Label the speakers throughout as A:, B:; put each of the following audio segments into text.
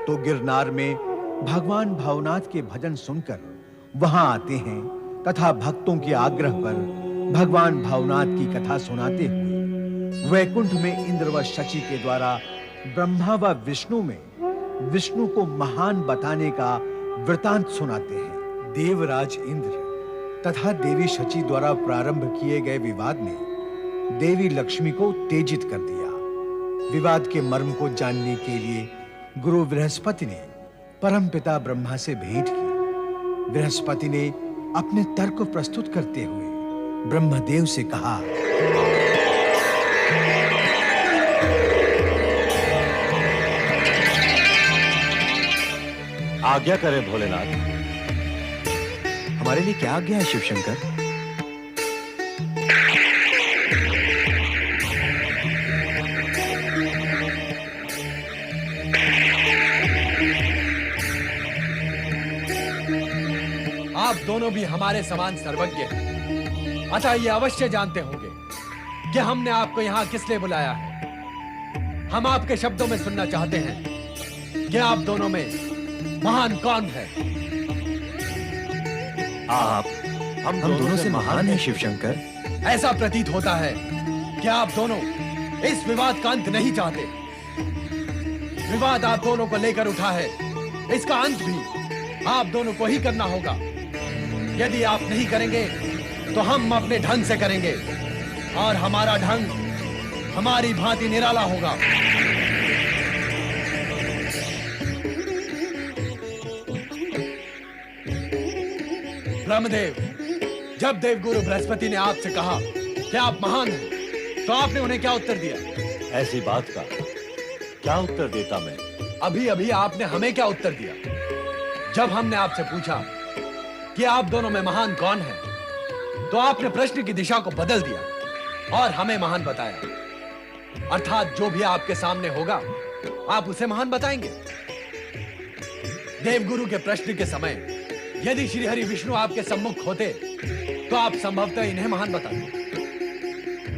A: तो गिरनार में भगवान भावनाथ के भजन सुनकर वहां आते हैं तथा भक्तों के आग्रह पर भगवान भावनाथ की कथा सुनाते हुए वैकुंठ में इंद्र व शची के द्वारा ब्रह्मा व विष्णु में विष्णु को महान बताने का वृतांत सुनाते हैं। देवराज इंद्र तथा देवी शची द्वारा प्रारंभ किए गए विवाद ने देवी लक्ष्मी को उत्तेजित कर दिया। विवाद के मर्म को जानने के लिए गुरु बृहस्पति ने परमपिता ब्रह्मा से भेंट की। बृहस्पति ने अपने तर्क प्रस्तुत करते हुए ब्रह्मदेव से कहा,
B: आज्ञा करें भोलेनाथ।
A: हमारे लिए क्या आज्ञा है शिव शंकर?
C: आप दोनों भी हमारे समान सर्वज्ञ हैं, अतः ये अवश्य जानते होंगे कि हमने आपको यहाँ किस लिए बुलाया है। हम आपके शब्दों में सुनना चाहते हैं कि आप दोनों में महान कौन है?
B: आप हम दोनों से महान हैं शिव शंकर।
C: ऐसा प्रतीत होता है कि आप दोनों इस विवाद का अंत नहीं चाहते। विवाद आप दोनों को लेकर उठा है, इसका अंत भी आप दोनों को ही करना होगा। यदि आप नहीं करेंगे तो हम अपने ढंग से करेंगे और हमारा ढंग हमारी भांति निराला होगा। ब्रह्मदेव, जब देवगुरु बृहस्पति ने आपसे कहा कि आप महान हैं, तो आपने उन्हें क्या उत्तर दिया?
B: ऐसी बात का क्या उत्तर देता मैं?
C: अभी अभी आपने हमें क्या उत्तर दिया? जब हमने आपसे पूछा कि आप दोनों में महान कौन है, तो आपने प्रश्न की दिशा को बदल दिया और हमें महान बताया। अर्थात जो भी आपके सामने होगा आप उसे महान बताएंगे। देवगुरु के प्रश्न के समय यदि श्री हरि विष्णु आपके सम्मुख होते तो आप संभवतः इन्हें महान बताते।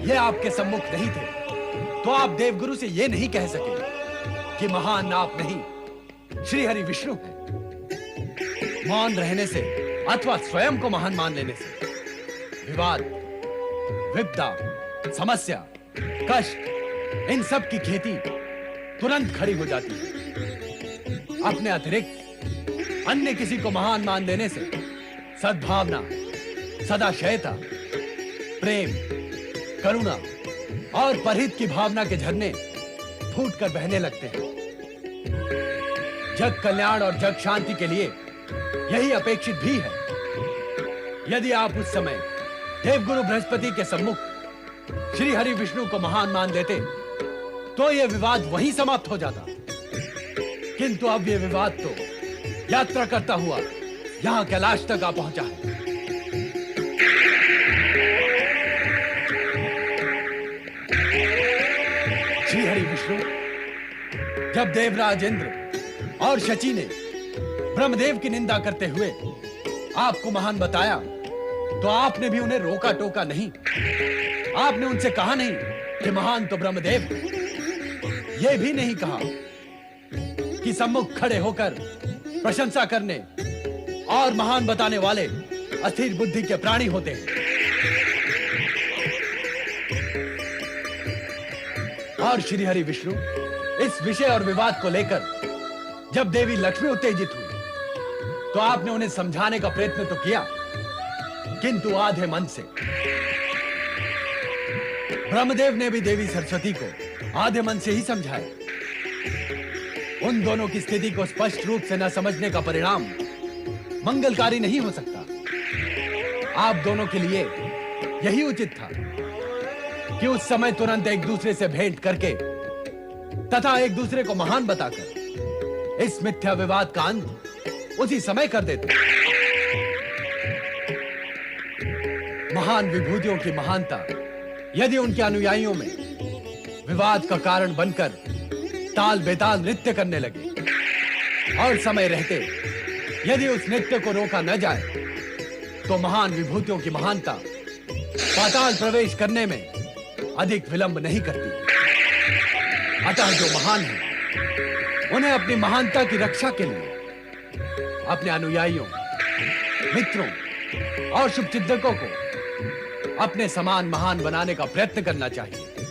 C: ये आपके सम्मुख नहीं थे तो आप देवगुरु से ये नहीं कह सके कि महान आप नहीं श्री हरि विष्णु हैं। मौन रहने से अथवा स्वयं को महान मान लेने से विवाद, विपदा, समस्या, कष्ट, इन सब की खेती तुरंत खड़ी हो जाती है। अपने अतिरिक्त अन्य किसी को महान मान लेने से सद्भावना, सदाशयता, प्रेम, करुणा और परहित की भावना के झरने फूटकर बहने लगते हैं। जग कल्याण और जग शांति के लिए यही अपेक्षित भी है। यदि आप उस समय देवगुरु बृहस्पति के सम्मुख श्री हरि विष्णु को महान मान लेते तो यह विवाद वहीं समाप्त हो जाता। किंतु अब यह विवाद तो यात्रा करता हुआ यहां कैलाश तक आ पहुंचा है। श्री हरि विष्णु, जब देवराज इंद्र और शची ने ब्रह्मदेव की निंदा करते हुए आपको महान बताया तो आपने भी उन्हें रोका टोका नहीं। आपने उनसे कहा नहीं कि महान तो ब्रह्मदेव है। यह भी नहीं कहा कि सम्मुख खड़े होकर प्रशंसा करने और महान बताने वाले अस्थिर बुद्धि के प्राणी होते हैं। और श्री हरि विष्णु, इस विषय और विवाद को लेकर जब देवी लक्ष्मी उत्तेजित हुई तो आपने उन्हें समझाने का प्रयत्न तो किया, किंतु आधे मन से। ब्रह्मदेव ने भी देवी सरस्वती को आधे मन से ही समझाया। उन दोनों की स्थिति को स्पष्ट रूप से न समझने का परिणाम मंगलकारी नहीं हो सकता। आप दोनों के लिए यही उचित था कि उस समय तुरंत एक दूसरे से भेंट करके तथा एक दूसरे को महान बताकर इस मिथ्या विवाद का अंत उसी समय कर देते। महान विभूतियों की महानता यदि उनके अनुयायियों में विवाद का कारण बनकर ताल बेताल नृत्य करने लगे और समय रहते यदि उस नृत्य को रोका न जाए तो महान विभूतियों की महानता पाताल प्रवेश करने में अधिक विलंब नहीं करती। अतः जो महान है उन्हें अपनी महानता की रक्षा के लिए अपने अनुयायियों, मित्रों और शुभचिंतकों को अपने समान महान बनाने का प्रयत्न करना चाहिए।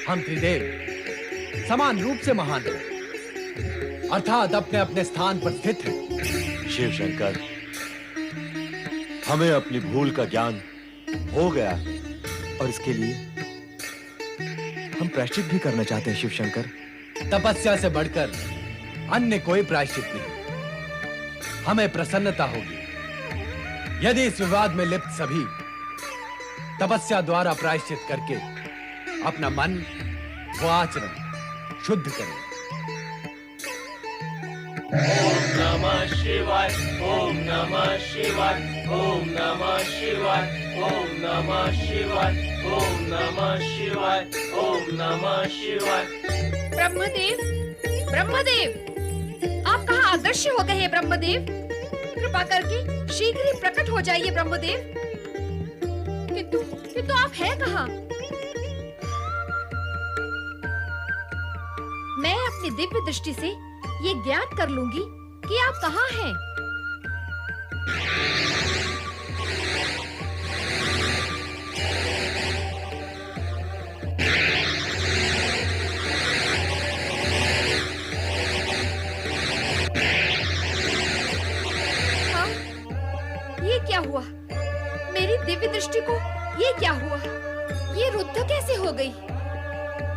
C: हम त्रिदेव समान रूप से महान हैं, अर्थात अपने अपने स्थान पर स्थित हैं।
B: शिव शंकर, हमें अपनी भूल का ज्ञान हो गया है और इसके लिए हम प्रायश्चित भी करना चाहते हैं। शिव शंकर,
C: तपस्या से बढ़कर अन्य कोई प्रायश्चित नहीं। हमें प्रसन्नता होगी यदि इस विवाद में लिप्त सभी तपस्या द्वारा प्रायश्चित करके अपना मन व आचरण शुद्ध करें।
D: ओम नमः शिवाय, ओम नमः शिवाय, ओम नमः शिवाय, ओम नमः शिवाय, ओम नमः शिवाय, ओम नमः शिवाय।
E: ब्रह्मदेव, ब्रह्मदेव, आप कहाँ अदृश्य हो गए हैं ब्रह्मदेव? कृपा करके शीघ्र ही प्रकट हो जाइए ब्रह्मदेव। किंतु आप हैं कहाँ? मैं अपनी दिव्य दृष्टि से ये ज्ञात कर लूंगी कि आप कहाँ हैं। हाँ, ये क्या हुआ? मेरी दिव्य दृष्टि को ये क्या हुआ? ये रुद्ध कैसे हो गई?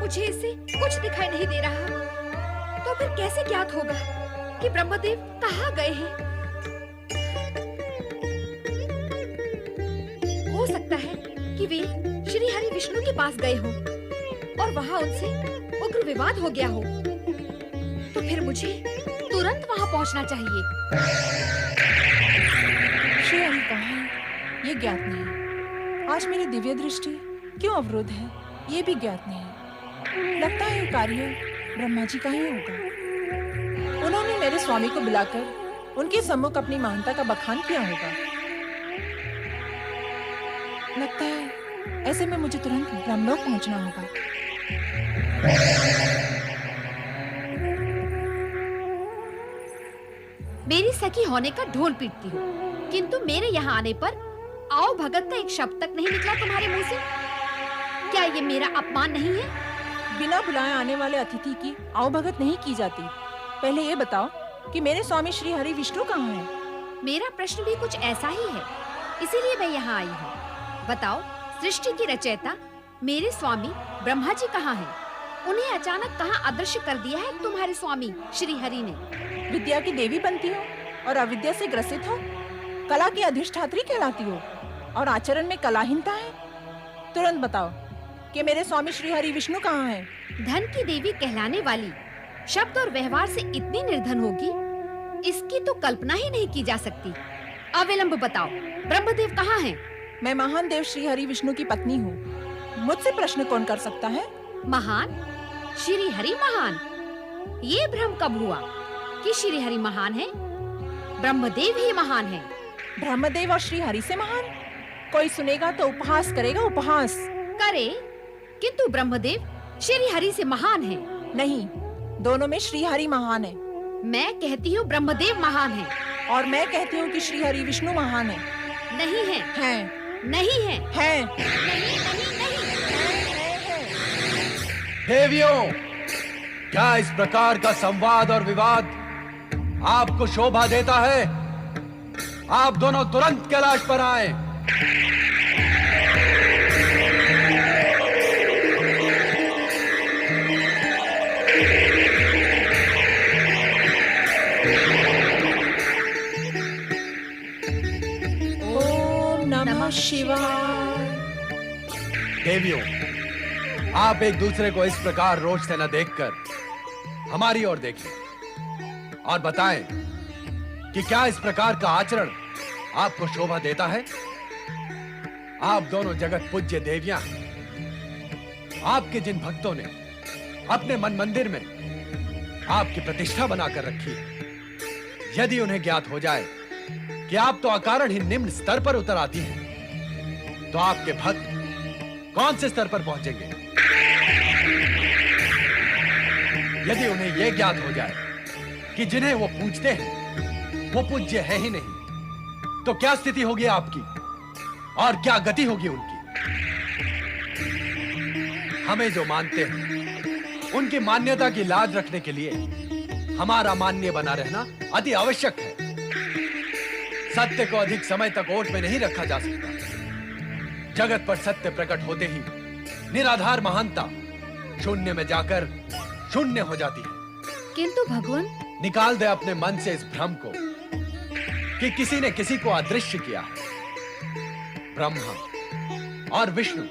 E: मुझे इससे कुछ दिखाई नहीं दे रहा। तो फिर कैसे ज्ञात होगा कि ब्रह्मदेव कहाँ गए हैं? हो सकता है कि वे श्री हरि विष्णु के पास गए हों और वहाँ उनसे उग्र विवाद हो गया हो। तो फिर मुझे तुरंत वहाँ पहुँचना चाहिए।
F: श्री हरि कहाँ है ये ज्ञात नहीं। आज मेरी दिव्य दृष्टि क्यों अवरुद्ध है ये भी ज्ञात नहीं। लगता है ये कार्य ब्रह्मा जी का ही होगा। उन्होंने मेरे स्वामी को बुलाकर उनके सम्मुख अपनी महानता का बखान किया होगा। लगता है ऐसे में मुझे तुरंत ब्रह्मलोक पहुंचना होगा।
E: मेरी सखी होने का ढोल पीटती हो, किंतु मेरे यहाँ आने पर आओ भगत का एक शब्द तक नहीं निकला तुम्हारे मुंह से। क्या ये मेरा अपमान नहीं है?
F: बिना बुलाए आने वाले अतिथि की आवभगत नहीं की जाती। पहले ये बताओ कि मेरे स्वामी श्री हरि विष्णु कहाँ हैं?
E: मेरा प्रश्न भी कुछ ऐसा ही है, इसीलिए मैं यहाँ आई हूँ। बताओ, सृष्टि की रचयिता मेरे स्वामी ब्रह्मा जी कहाँ हैं? उन्हें अचानक कहाँ अदृश्य कर दिया है तुम्हारे स्वामी श्री हरि ने?
F: विद्या की देवी बनती हो और अविद्या से ग्रसित हो, कला की अधिष्ठात्री कहलाती हो और आचरण में कलाहीनता है। तुरंत बताओ कि मेरे स्वामी श्री हरि विष्णु कहाँ हैं?
E: धन की देवी कहलाने वाली शब्द और व्यवहार से इतनी निर्धन होगी, इसकी तो कल्पना ही नहीं की जा सकती। अविलंब बताओ, ब्रह्मदेव कहाँ हैं?
F: मैं महान देव श्री हरि विष्णु की पत्नी हूँ। मुझसे प्रश्न कौन कर सकता है?
E: महान? श्री हरि महान? ये भ्रम कब हुआ कि श्री हरि महान है? ब्रह्मदेव ही महान है।
F: ब्रह्मदेव और श्री हरि से महान? कोई सुनेगा तो उपहास करेगा। उपहास
E: करे, किंतु ब्रह्मदेव श्री हरि से महान है।
F: नहीं, दोनों में श्री हरि महान है।
E: मैं कहती हूँ ब्रह्मदेव महान है।
F: और मैं कहती हूँ कि श्री हरि विष्णु महान है।
E: नहीं है।
F: हैं।
E: नहीं है।
F: हैं।
E: नहीं, नहीं, नहीं।
C: देवियों, क्या इस प्रकार का संवाद और विवाद आपको शोभा देता है? आप दोनों तुरंत कैलाश पर आए।
F: ओम नमः शिवाय।
C: देवियों, आप एक दूसरे को इस प्रकार रोज से न देखकर हमारी ओर देखिए और बताएं कि क्या इस प्रकार का आचरण आपको शोभा देता है? आप दोनों जगत पूज्य देवियां हैं। आपके जिन भक्तों ने अपने मन मंदिर में आपकी प्रतिष्ठा बनाकर रखी है, यदि उन्हें ज्ञात हो जाए कि आप तो अकारण ही निम्न स्तर पर उतर आती हैं, तो आपके भक्त कौन से स्तर पर पहुंचेंगे? यदि उन्हें यह ज्ञात हो जाए कि जिन्हें वो पूजते हैं वो पूज्य है ही नहीं, तो क्या स्थिति होगी आपकी और क्या गति होगी उनकी। हमें जो मानते हैं उनकी मान्यता की लाज रखने के लिए हमारा मान्य बना रहना अति आवश्यक है। सत्य को अधिक समय तक ओट में नहीं रखा जा सकता। जगत पर सत्य प्रकट होते ही निराधार महानता शून्य में जाकर शून्य हो जाती है।
E: किंतु भगवान,
C: निकाल दे अपने मन से इस भ्रम को कि किसी ने किसी को अदृश्य किया है। ब्रह्मा और विष्णु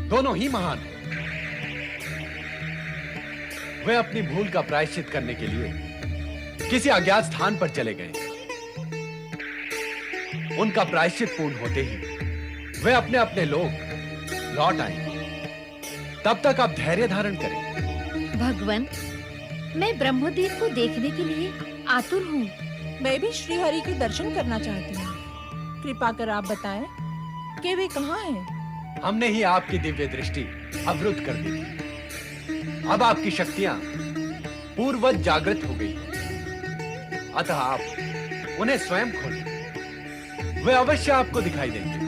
C: दोनों ही महान हैं। वे अपनी भूल का प्रायश्चित करने के लिए किसी अज्ञात स्थान पर चले गए। उनका प्रायश्चित पूर्ण होते ही वे अपने अपने लोग लौट आएंगे। तब तक आप धैर्य धारण करें।
E: भगवान, मैं ब्रह्मदेव को देखने के लिए आतुर हूँ।
F: मैं भी श्री हरि के दर्शन करना चाहती हूँ। कृपा कर आप बताएं कि वे कहाँ हैं?
C: हमने ही आपकी दिव्य दृष्टि अवरुद्ध कर दी थी। अब आपकी शक्तियां पूर्ववत जागृत हो गई हैं। अतः आप उन्हें स्वयं खोलें। वे अवश्य आपको दिखाई देंगे।